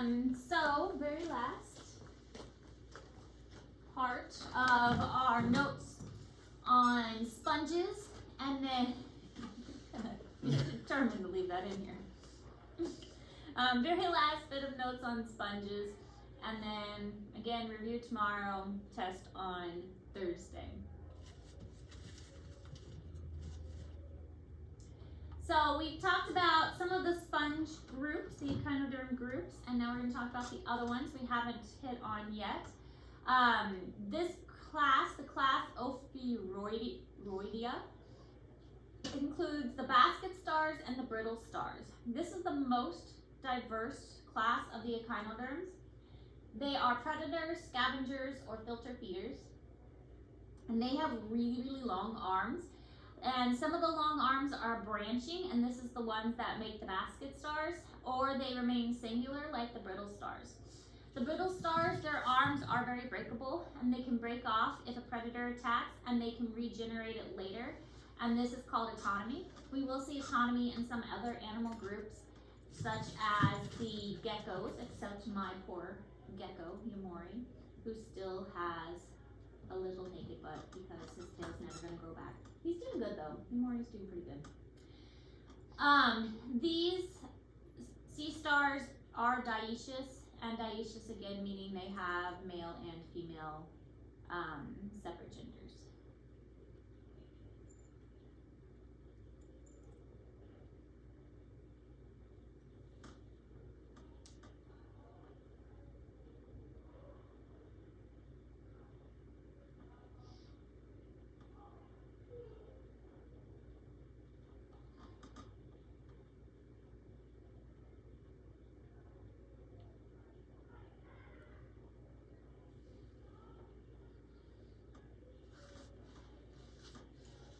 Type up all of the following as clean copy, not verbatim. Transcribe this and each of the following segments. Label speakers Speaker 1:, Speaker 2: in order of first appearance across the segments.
Speaker 1: So very last part of our notes on sponges, and then determined to leave that in here. Very last bit of notes on sponges, and then again review tomorrow, test on Thursday. So we've talked about some of the sponge groups, the echinoderm groups, and now we're going to talk about the other ones we haven't hit on yet. This class, the class Ophiuroidea, includes the basket stars and the brittle stars. This is the most diverse class of the echinoderms. They are predators, scavengers, or filter feeders, and they have really, really long arms. And some of the long arms are branching, and this is the ones that make the basket stars, or they remain singular like the brittle stars. The brittle stars, their arms are very breakable, and they can break off if a predator attacks, and they can regenerate it later, and this is called autonomy. We will see autonomy in some other animal groups, such as the geckos, except my poor gecko, Yamori, who still has a little naked butt because his tail's never going to grow back. He's doing good though. Yamori's doing pretty good. These sea stars are dioecious, and dioecious again meaning they have male and female separate genders.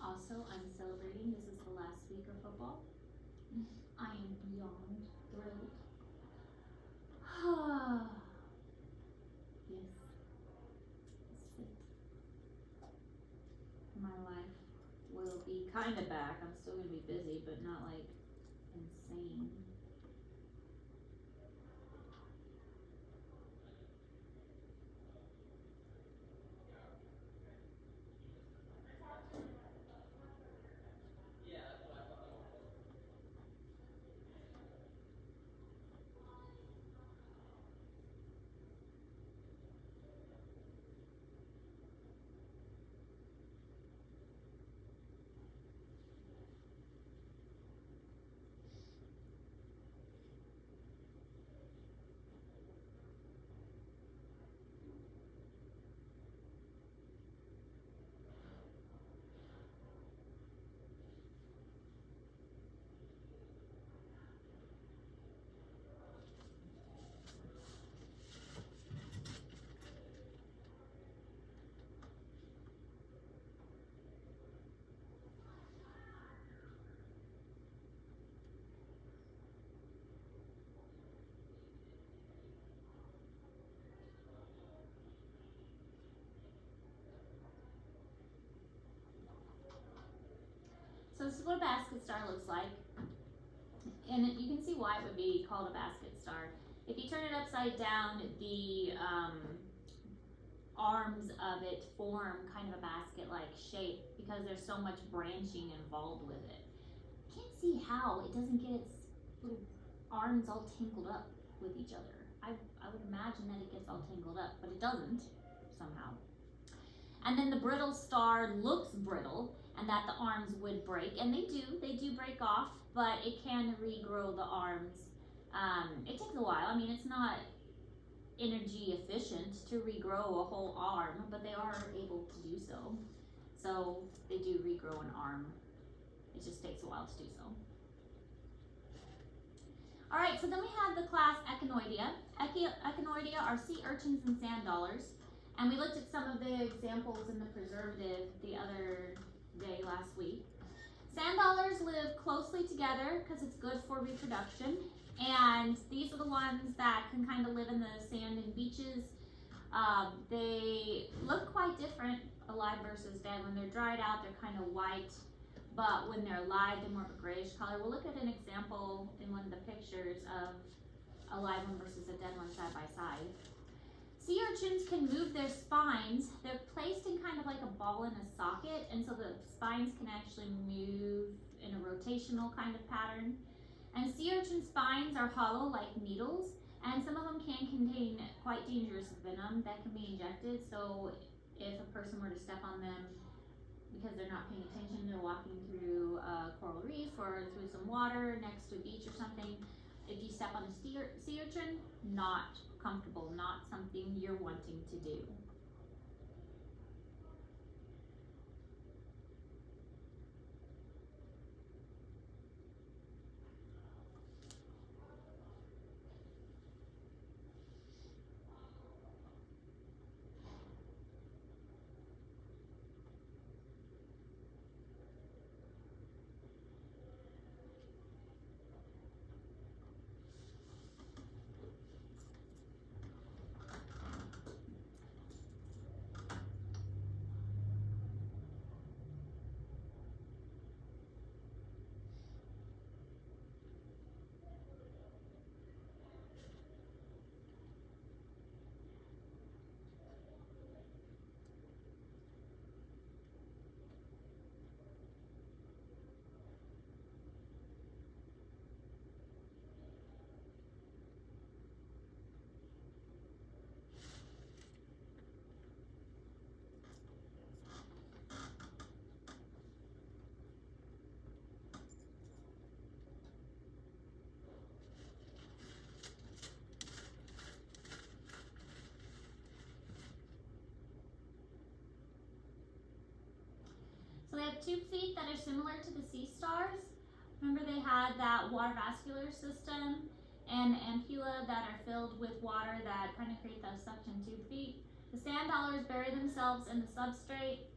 Speaker 1: Also, I'm celebrating. This is the last week of football. I am beyond thrilled. Yes. My life will be kind of back. I'm still going to be busy, but not like insane. So this is what a basket star looks like, and you can see why it would be called a basket star. If you turn it upside down, the arms of it form kind of a basket-like shape because there's so much branching involved with it. Can't see how it doesn't get its little arms all tangled up with each other. I would imagine that it gets all tangled up, but it doesn't somehow. And then the brittle star looks brittle, and that the arms would break, and they do break off, but it can regrow the arms. It takes a while. I mean, it's not energy efficient to regrow a whole arm, but they are able to do so. So they do regrow an arm. It just takes a while to do so. All right, so then we have the class Echinoidea. Echinoidea are sea urchins and sand dollars. And we looked at some of the examples in the preservative the other day last week. Sand dollars live closely together because it's good for reproduction. And these are the ones that can kind of live in the sand and beaches. They look quite different alive versus dead. When they're dried out, they're kind of white. But when they're alive, they're more of a grayish color. We'll look at an example in one of the pictures of a live one versus a dead one side by side. Sea urchins can move their spines. They're placed in kind of like a ball in a socket, and so the spines can actually move in a rotational kind of pattern. And sea urchin spines are hollow like needles, and some of them can contain quite dangerous venom that can be injected. So if a person were to step on them because they're not paying attention, they're walking through a coral reef or through some water next to a beach or something, if you step on a sea urchin, not comfortable, not something you're wanting to do. So they have tube feet that are similar to the sea stars. Remember they had that water vascular system and ampulla that are filled with water that kind of create those suction tube feet. The sand dollars bury themselves in the substrate,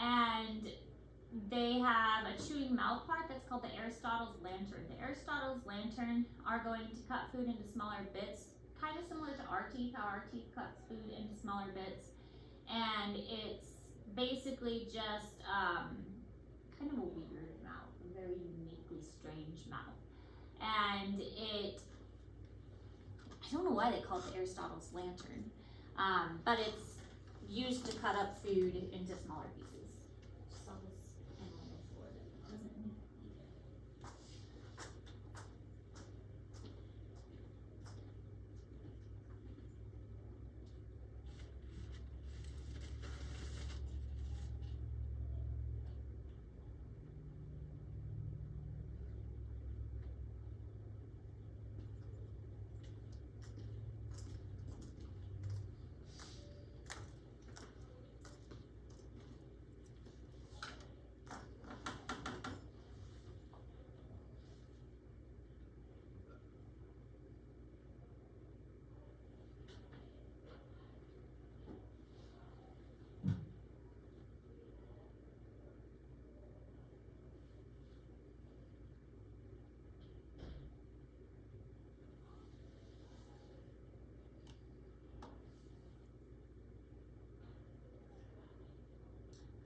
Speaker 1: and they have a chewing mouth part that's called the Aristotle's lantern. The Aristotle's lantern are going to cut food into smaller bits, kind of similar to our teeth, how our teeth cuts food into smaller bits. And it's basically just kind of a weird mouth, a very uniquely strange mouth. And I don't know why they call it the Aristotle's lantern, but it's used to cut up food into smaller pieces. Just saw this animal before that wasn't neat either.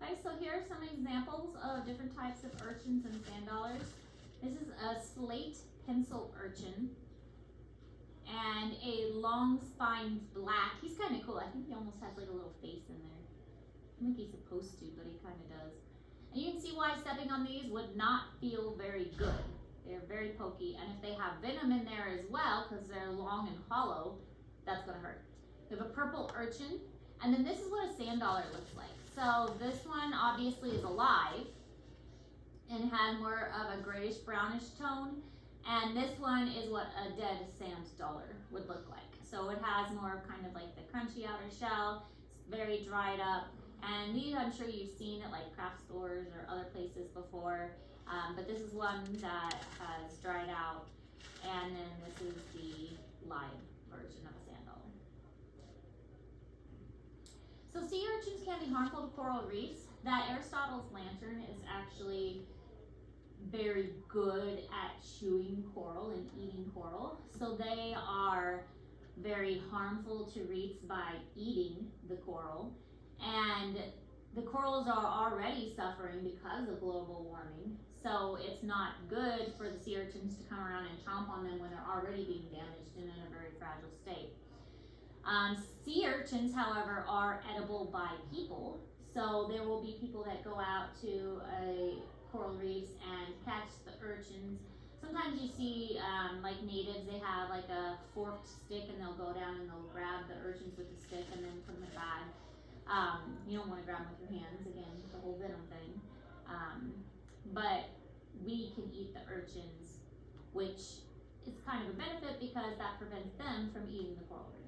Speaker 1: Okay, so here are some examples of different types of urchins and sand dollars. This is a slate pencil urchin and a long spined black. He's kind of cool. I think he almost has like a little face in there. I think he's supposed to, but he kind of does. And you can see why stepping on these would not feel very good. They're very pokey, and if they have venom in there as well, because they're long and hollow, that's going to hurt. We have a purple urchin, and then this is what a sand dollar looks like. So this one obviously is alive and has more of a grayish brownish tone, and this one is what a dead sand dollar would look like. So it has more kind of like the crunchy outer shell. It's very dried up, and these I'm sure you've seen at like craft stores or other places before, but this is one that has dried out, and then this is the live version of a sand dollar. So sea urchins can be harmful to coral reefs. That Aristotle's lantern is actually very good at chewing coral and eating coral. So they are very harmful to reefs by eating the coral. And the corals are already suffering because of global warming. So it's not good for the sea urchins to come around and chomp on them when they're already being damaged and in a very fragile state. Sea urchins, however, are edible by people. So there will be people that go out to a coral reefs and catch the urchins. Sometimes you see like natives, they have like a forked stick and they'll go down and they'll grab the urchins with the stick and then put them in a bag. You don't want to grab them with your hands, again, the whole venom thing. But we can eat the urchins, which is kind of a benefit because that prevents them from eating the coral reefs.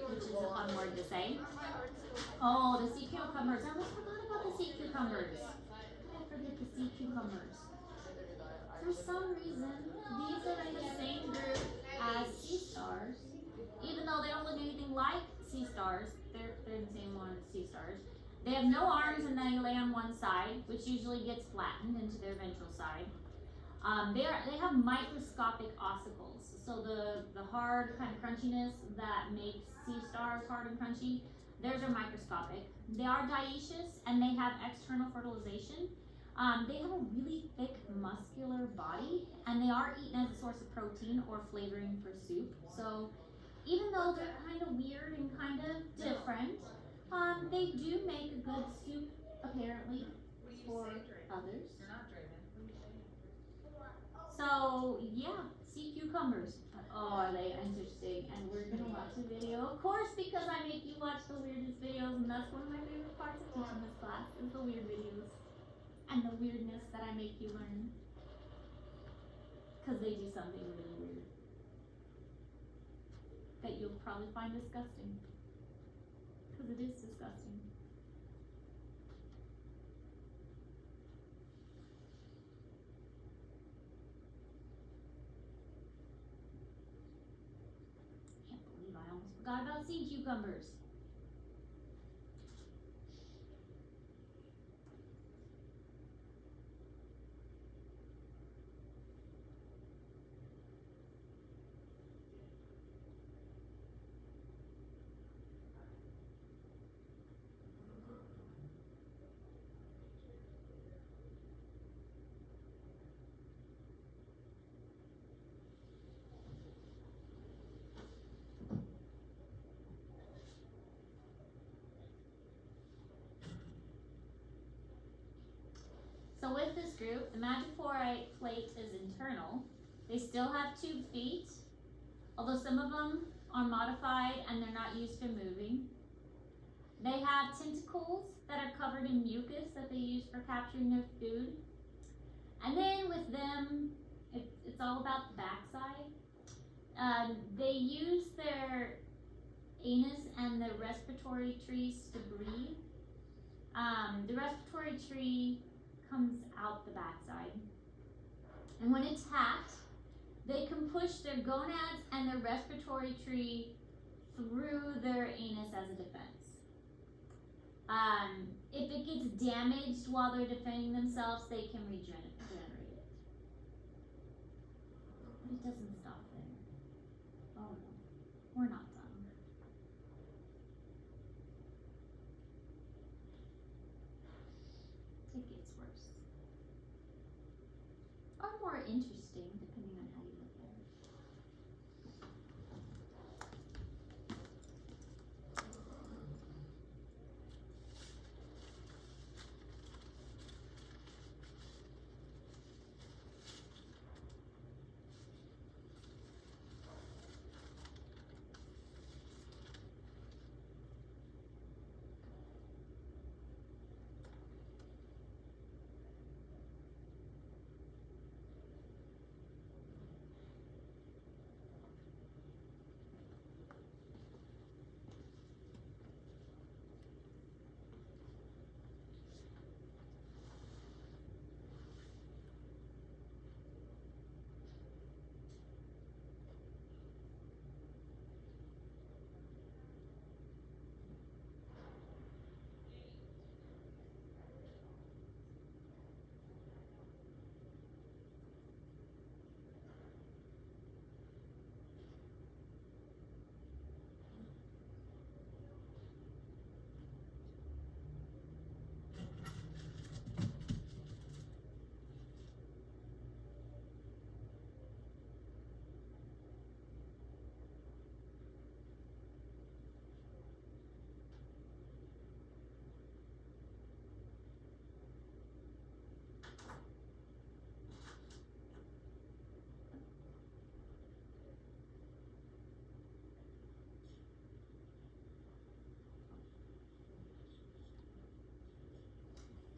Speaker 1: Which is a fun word to say. Oh, the sea cucumbers. I almost forgot about the sea cucumbers. I forget the sea cucumbers. For some reason, these are in the same group as sea stars. Even though they don't look anything like sea stars, they're in the same one as sea stars. They have no arms and they lay on one side, which usually gets flattened into their ventral side. They have microscopic ossicles. So the hard kind of crunchiness that makes sea stars hard and crunchy, theirs are microscopic. They are dioecious and they have external fertilization. They have a really thick muscular body and they are eaten as a source of protein or flavoring for soup. So even though they're kind of weird and kind of different, they do make a good soup apparently for others. So yeah, sea cucumbers. Oh, are they interesting? And we're gonna watch a video, of course, because I make you watch the weirdest videos, and that's one of my favorite parts of teaching this class is the weird videos and the weirdness that I make you learn, because they do something really weird that you'll probably find disgusting, because it is disgusting. I almost forgot about sea cucumbers. So with this group, the madrepore plate is internal. They still have tube feet, although some of them are modified and they're not used for moving. They have tentacles that are covered in mucus that they use for capturing their food. And then with them, it's all about the backside. They use their anus and the respiratory trees to breathe. The respiratory tree comes out the backside. And when attacked, they can push their gonads and their respiratory tree through their anus as a defense. If it gets damaged while they're defending themselves, they can regenerate it. But it doesn't stop there. Oh no, we're not done. It gets worse. Or more interesting, depending on how you look at it.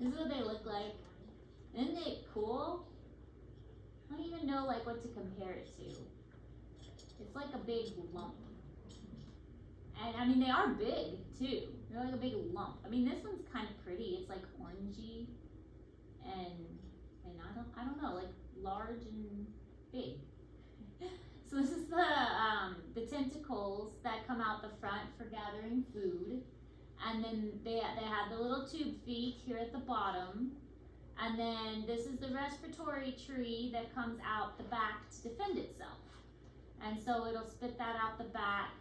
Speaker 1: This is what they look like. Isn't it cool? I don't even know like what to compare it to. It's like a big lump. And I mean, they are big too. They're like a big lump. I mean, this one's kind of pretty. It's like orangey and I don't know, like large and big. So this is the tentacles that come out the front for gathering food. And then they have the little tube feet here at the bottom. And then this is the respiratory tree that comes out the back to defend itself. And so it'll spit that out the back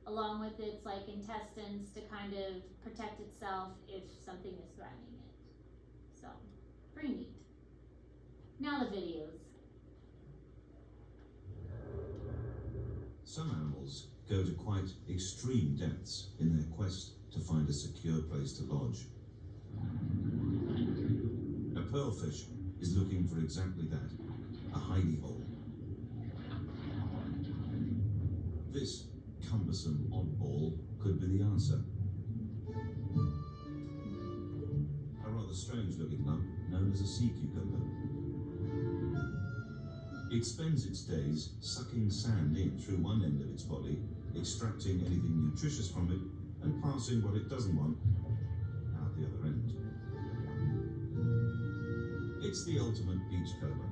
Speaker 1: along with its like intestines to kind of protect itself if something is threatening it. So, pretty neat. Now the videos.
Speaker 2: Some animals go to quite extreme depths in their quest to find a secure place to lodge. A pearlfish is looking for exactly that, a hidey hole. This cumbersome oddball could be the answer. A rather strange looking lump known as a sea cucumber. It spends its days sucking sand in through one end of its body, extracting anything nutritious from it, and passing what it doesn't want out the other end. It's the ultimate beachcomber.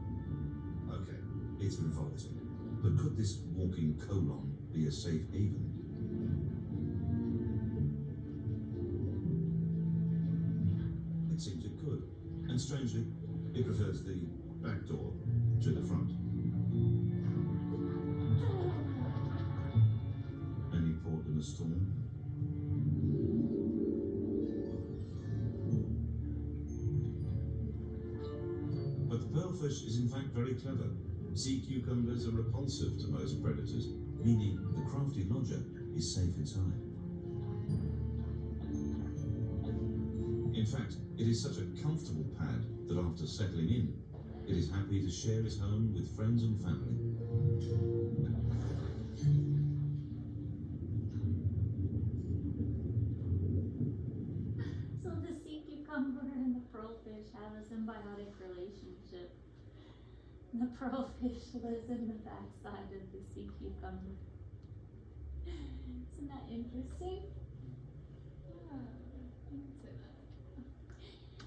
Speaker 2: Okay, it's revolting, but could this walking colon be a safe haven? It seems it could, and strangely, it prefers the back door to the front. Any port in a storm? But the pearlfish is in fact very clever. Sea cucumbers are repulsive to most predators, meaning the crafty lodger is safe inside. In fact, it is such a comfortable pad that after settling in, it is happy to share its home with friends and family.
Speaker 1: So the sea cucumber and the pearlfish have a symbiotic relationship. The pearlfish lives in the backside of the sea cucumber. Isn't that interesting?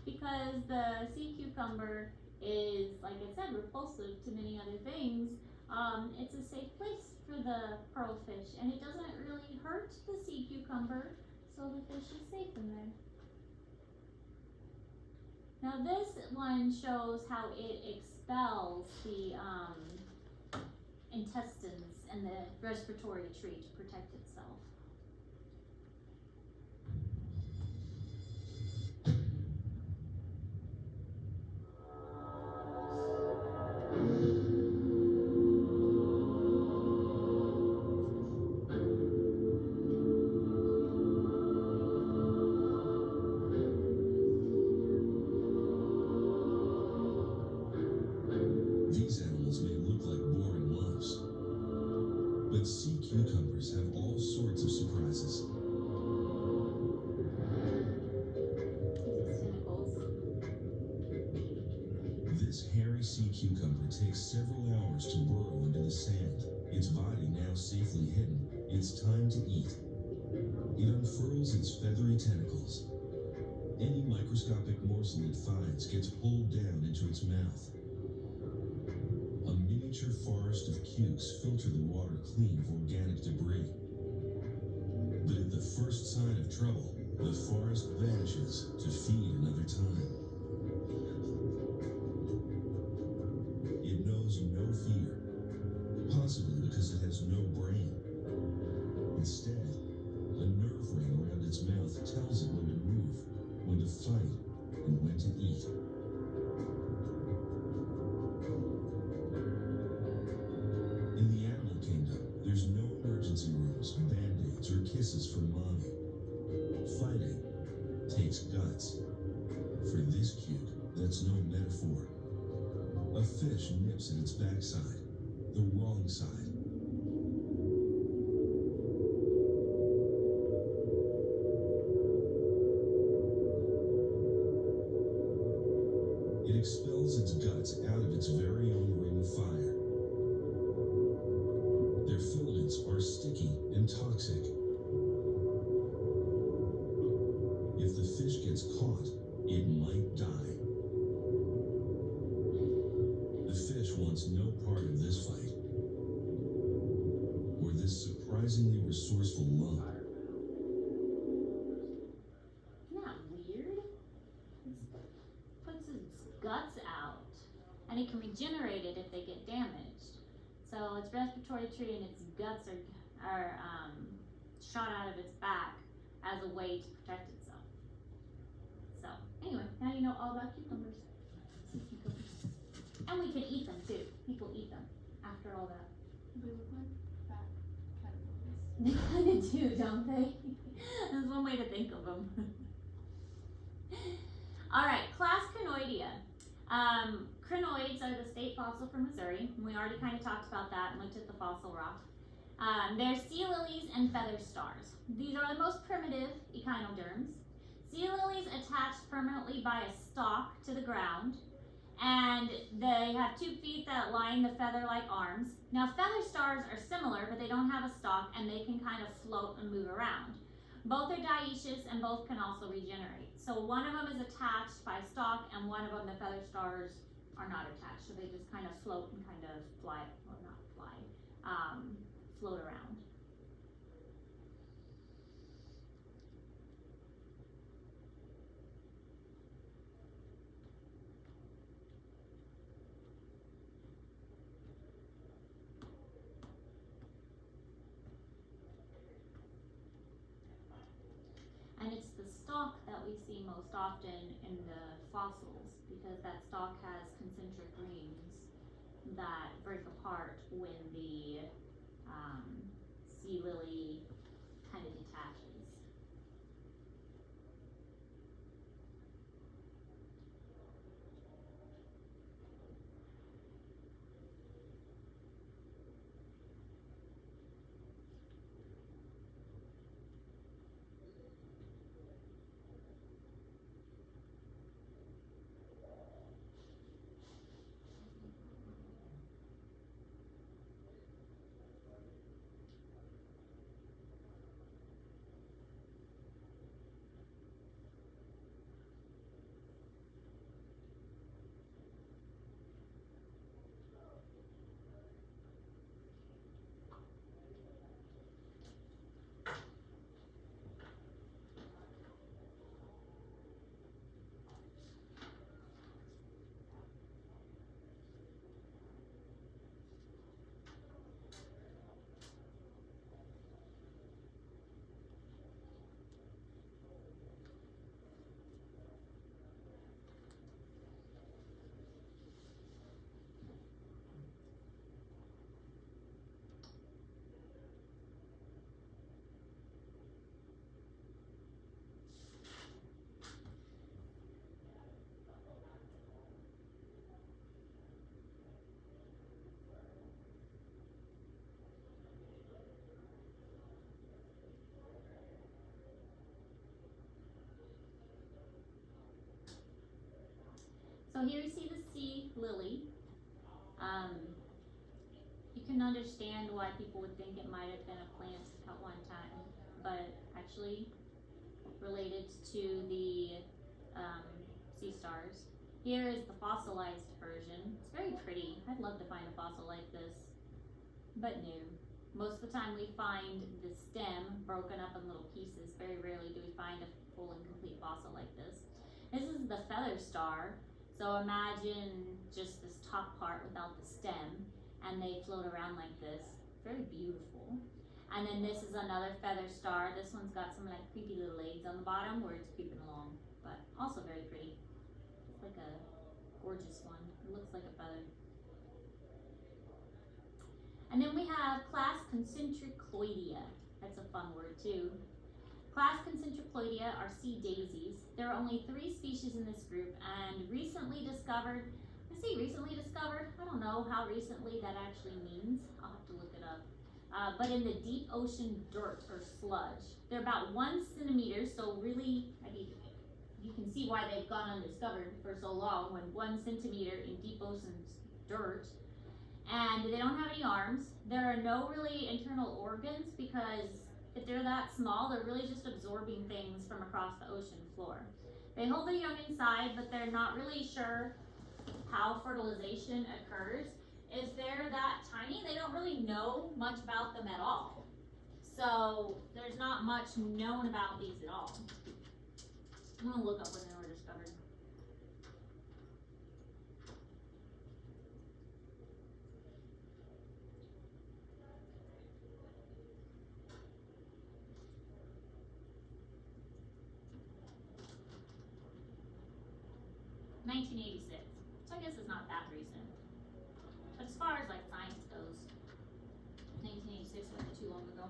Speaker 1: Because the sea cucumber is, like I said, repulsive to many other things. It's a safe place for the pearlfish, and it doesn't really hurt the sea cucumber, so the fish is safe in there. Now this one shows how it expels the intestines and the respiratory tree to protect itself.
Speaker 3: These animals may look like boring lumps, but sea cucumbers have all sorts of surprises. This hairy sea cucumber takes several hours to burrow into the sand. Its body now safely hidden, it's time to eat. It unfurls its feathery tentacles. Any microscopic morsel it finds gets pulled down into its mouth. A miniature forest of cukes filter the water clean of organic debris. But at the first sign of trouble, the forest vanishes to feed another time. It knows no fear, possibly because it has no brain. Instead, a nerve ring around its mouth tells it when to move, when to fight, and when to eat. In the animal kingdom, there's no emergency rooms, band-aids, or kisses from mommy. Fighting takes guts. For this cuke, that's no metaphor. A fish nips at its backside, the wrong side. surprisingly resourceful lump.
Speaker 1: Isn't that weird? It puts its guts out, and it can regenerate it if they get damaged. So its respiratory tree and its guts are shot out of its back as a way to protect itself. So anyway, now you know all about cucumbers. And we can eat them too. People eat them after all that.
Speaker 4: They look like fat caterpillars.
Speaker 1: They kind of do, don't they? That's one way to think of them. All right, class Crinoidea. Crinoids are the state fossil for Missouri. We already kind of talked about that and looked at the fossil rock. They're sea lilies and feather stars. These are the most primitive echinoderms. Sea lilies attached permanently by a stalk to the ground, and they have 2 feet that line the feather-like arms. Now, feather stars are similar, but they don't have a stalk, and they can kind of float and move around. Both are dioecious, and both can also regenerate. So one of them is attached by a stalk, and one of them, the feather stars, are not attached. So they just kind of float and kind of fly, well, not fly, float around. And it's the stalk that we see most often in the fossils, because that stalk has concentric rings that break apart when the sea lily kind of detaches. So here you see the sea lily. You can understand why people would think it might have been a plant at one time, but actually related to the sea stars. Here is the fossilized version. It's very pretty. I'd love to find a fossil like this, but no. Most of the time we find the stem broken up in little pieces. Very rarely do we find a full and complete fossil like this. This is the feather star. So imagine just this top part without the stem, and they float around like this. Very beautiful. And then this is another feather star. This one's got some like creepy little legs on the bottom where it's creeping along, but also very pretty. It's like a gorgeous one. It looks like a feather. And then we have class Concentricloidea. That's a fun word too. Class Concentricloidea are sea daisies. There are only 3 species in this group, and recently discovered, I say recently discovered, I don't know how recently that actually means. I'll have to look it up. But in the deep ocean dirt or sludge. They're about 1 centimeter, so really, I mean, you can see why they've gone undiscovered for so long, when 1 centimeter in deep ocean dirt. And they don't have any arms. There are no really internal organs, because if they're that small, they're really just absorbing things from across the ocean floor. They hold their young inside, but they're not really sure how fertilization occurs. If they're that tiny, they don't really know much about them at all. not much known about these at all. I'm gonna look up when they were discovered. (1986). So I guess it's not that recent. But as far as like science goes, 1986 wasn't too long ago.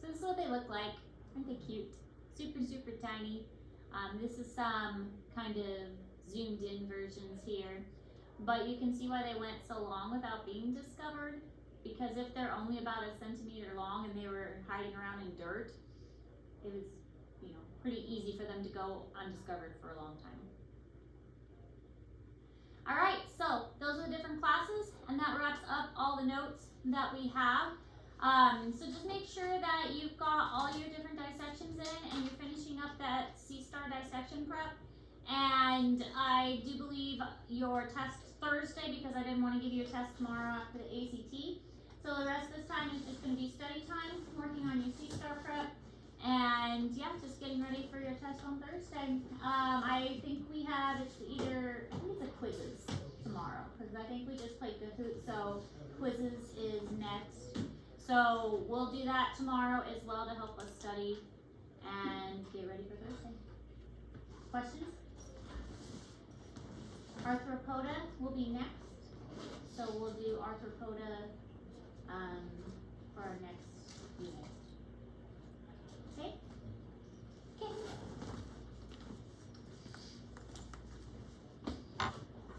Speaker 1: So this is what they look like. Aren't they cute? Super, super tiny. This is some kind of zoomed in versions here. But you can see why they went so long without being discovered. Because if they're only about a centimeter long and they were hiding around in dirt, it was, pretty easy for them to go undiscovered for a long time. Alright, so those are the different classes, and that wraps up all the notes that we have. So just make sure that you've got all your different dissections in and you're finishing up that C-star dissection prep. And I do believe your test Thursday, because I didn't want to give you a test tomorrow after the ACT. So the rest of this time is just going to be study time, working on your C-star prep. And yeah, just getting ready for your test on Thursday. I think we have, I think it's a quizzes tomorrow, because I think we just played Kahoot, so quizzes is next. So we'll do that tomorrow as well to help us study and get ready for Thursday. Questions? Arthropoda will be next. So we'll do arthropoda for our next unit.